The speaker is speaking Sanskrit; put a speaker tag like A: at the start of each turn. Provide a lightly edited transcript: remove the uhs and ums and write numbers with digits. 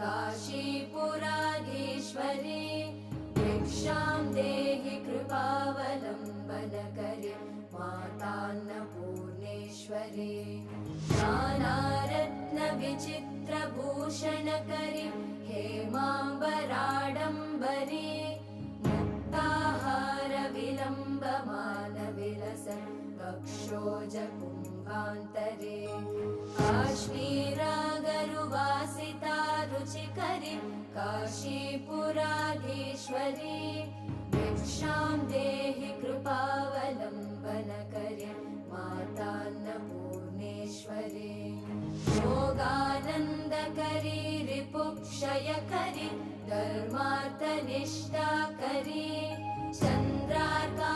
A: काशीपुराधीश्वरी भिक्षां देहि कृपावलम्बनकरी मातान्नपूर्णेश्वरी नानारत्नविचित्रभूषणकरी हेमाम्बराडम्बरी मुक्ताहारविलम्बमानविलसन् वक्षोजकुम्भान्तरे काश्मीरागरुवासिता रुचिकरी काशीपुराधीश्वरी भिक्षां देहि कृपावलम्बनकरी मातान्नपूर्णेश्वरी योगानन्दकरी रिपुक्षयकरी धर्मार्थनिष्ठाकरी चन्द्रार्का